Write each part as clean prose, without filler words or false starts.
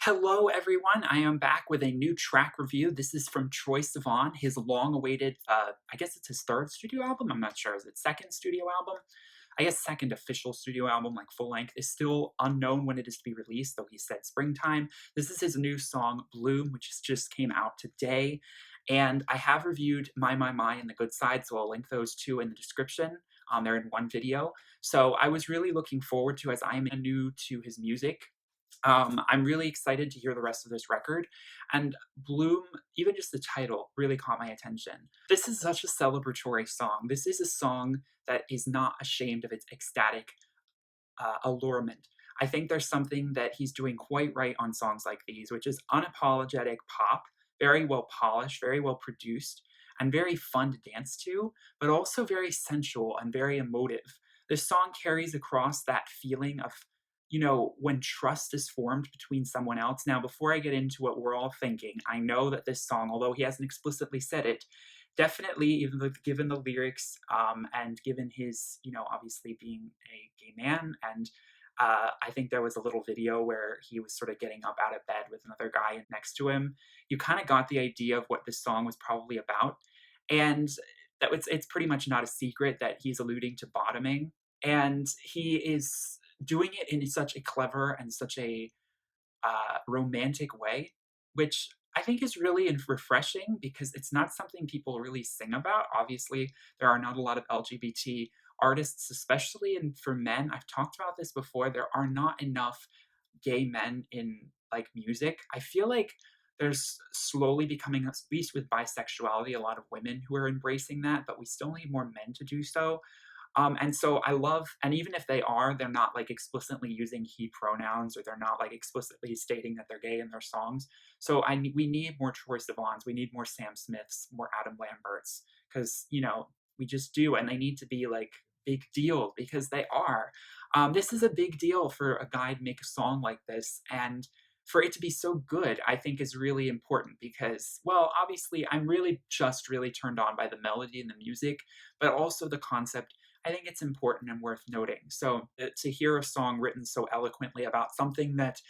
Hello, everyone. I am back with a new track review. This is from Troye Sivan, his long-awaited, I guess it's his third studio album. I'm not sure. Is it second studio album? I guess second official studio album, like full length, is still unknown when it is to be released, though he said springtime. This is his new song, Bloom, which just came out today. And I have reviewed My and The Good Side, so I'll link those two in the description. They're in one video. So I was really looking forward to, as I am new to his music, I'm really excited to hear the rest of this record. And Bloom, even just the title, really caught my attention. This is such a celebratory song. This is a song that is not ashamed of its ecstatic allurement. I think there's something that he's doing quite right on songs like these, which is unapologetic pop, very well polished, very well produced, and very fun to dance to, but also very sensual and very emotive. This song carries across that feeling of, when trust is formed between someone else. Now, before I get into what we're all thinking, I know that this song, although he hasn't explicitly said it, definitely, even though, given the lyrics, and given his, obviously being a gay man, and I think there was a little video where he was sort of getting up out of bed with another guy next to him. You kind of got the idea of what this song was probably about, and that it's pretty much not a secret that he's alluding to bottoming, and he is doing it in such a clever and such a romantic way, which I think is really refreshing because it's not something people really sing about. Obviously, there are not a lot of LGBT artists, especially and for men. I've talked about this before. There are not enough gay men in like music. I feel like there's slowly becoming, at least with bisexuality, a lot of women who are embracing that, but we still need more men to do so. And so I love, and even if they are, they're not like explicitly using he pronouns, or they're not like explicitly stating that they're gay in their songs. So we need more Troye Sivans, we need more Sam Smiths, more Adam Lamberts, because we just do, and they need to be like big deal because they are. This is a big deal for a guy to make a song like this, and for it to be so good, I think is really important because, well, obviously, I'm really turned on by the melody and the music, but also the concept. I think it's important and worth noting. So to hear a song written so eloquently about something that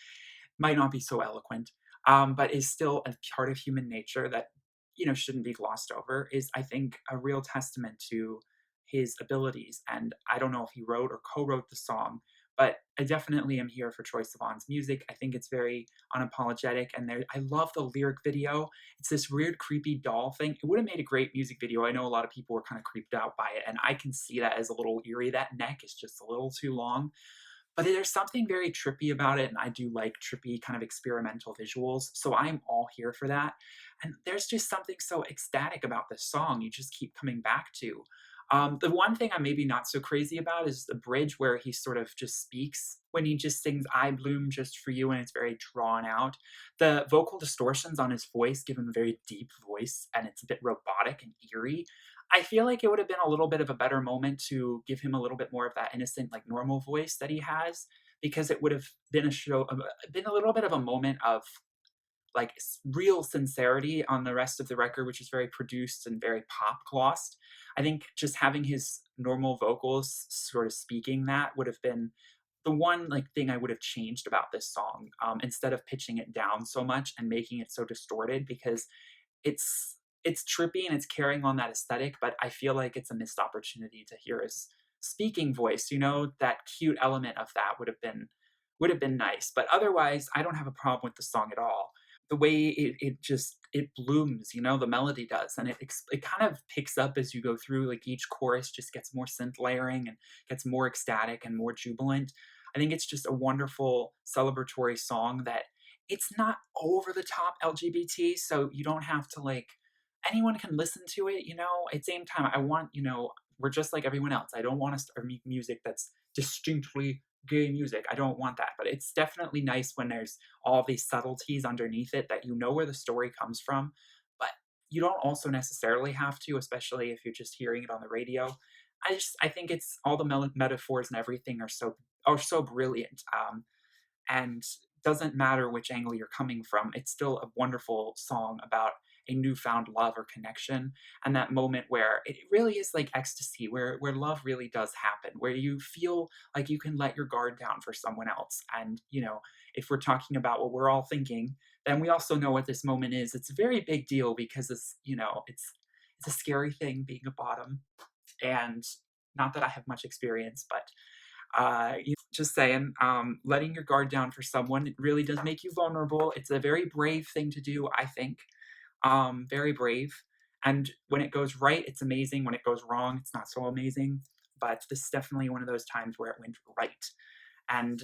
might not be so eloquent, but is still a part of human nature that shouldn't be glossed over, is I think a real testament to his abilities. And I don't know if he wrote or co-wrote the song, but I definitely am here for Troye Sivan's music. I think it's very unapologetic, and I love the lyric video. It's this weird, creepy doll thing. It would have made a great music video. I know a lot of people were kind of creeped out by it, and I can see that as a little eerie. That neck is just a little too long, but there's something very trippy about it, and I do like trippy kind of experimental visuals, so I'm all here for that. And there's just something so ecstatic about this song you just keep coming back to. The one thing I'm maybe not so crazy about is the bridge where he sort of just speaks when he just sings "I bloom just for you," and it's very drawn out. The vocal distortions on his voice give him a very deep voice, and it's a bit robotic and eerie. I feel like it would have been a little bit of a better moment to give him a little bit more of that innocent, like normal voice that he has, because it would have been been a little bit of a moment of like real sincerity on the rest of the record, which is very produced and very pop glossed. I think just having his normal vocals sort of speaking that would have been the one like thing I would have changed about this song, instead of pitching it down so much and making it so distorted, because it's trippy and it's carrying on that aesthetic, but I feel like it's a missed opportunity to hear his speaking voice. That cute element of that would have been nice. But otherwise, I don't have a problem with the song at all. The way it blooms, the melody does, and it kind of picks up as you go through. Like each chorus just gets more synth layering and gets more ecstatic and more jubilant. I think it's just a wonderful celebratory song that it's not over the top LGBT, so you don't have to like anyone can listen to it. At the same time, I want we're just like everyone else. I don't want us to make music that's distinctly gay music. I don't want that. But it's definitely nice when there's all these subtleties underneath it that you know where the story comes from. But you don't also necessarily have to, especially if you're just hearing it on the radio. I think it's all the metaphors and everything are so brilliant. And doesn't matter which angle you're coming from, it's still a wonderful song about a newfound love or connection, and that moment where it really is like ecstasy, where love really does happen, where you feel like you can let your guard down for someone else, and if we're talking about what we're all thinking, then we also know what this moment is. It's a very big deal because it's a scary thing being a bottom, and not that I have much experience, but just saying, letting your guard down for someone, it really does make you vulnerable. It's a very brave thing to do, I think. Very brave. And when it goes right, it's amazing. When it goes wrong, it's not so amazing. But this is definitely one of those times where it went right, and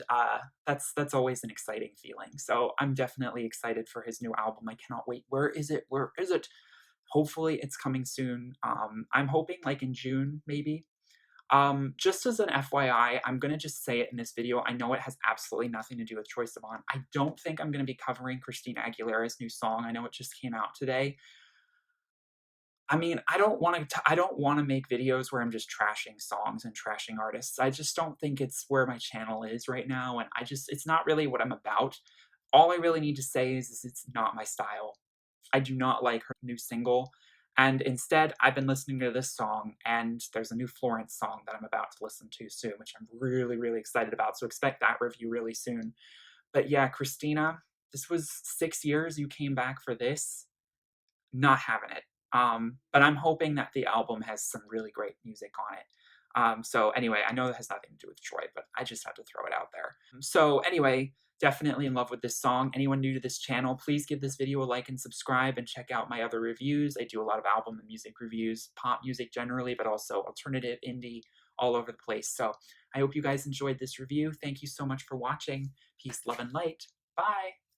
that's always an exciting feeling. So I'm definitely excited for his new album. I cannot wait. Where is it? Where is it? Hopefully, it's coming soon. I'm hoping like in June, maybe. Just as an FYI, I'm gonna just say it in this video. I know it has absolutely nothing to do with Troye Sivan. I don't think I'm gonna be covering Christina Aguilera's new song. I know it just came out today. I mean, I don't wanna make videos where I'm just trashing songs and trashing artists. I just don't think it's where my channel is right now, and it's not really what I'm about. All I really need to say is it's not my style. I do not like her new single, and instead, I've been listening to this song, and there's a new Florence song that I'm about to listen to soon, which I'm really, really excited about, so expect that review really soon. But yeah, Christina, this was 6 years you came back for this. Not having it. But I'm hoping that the album has some really great music on it. So anyway, I know that has nothing to do with Troy, but I just had to throw it out there. So anyway, definitely in love with this song. Anyone new to this channel, please give this video a like and subscribe, and check out my other reviews. I do a lot of album and music reviews, pop music generally, but also alternative, indie, all over the place. So I hope you guys enjoyed this review. Thank you so much for watching. Peace, love, and light. Bye.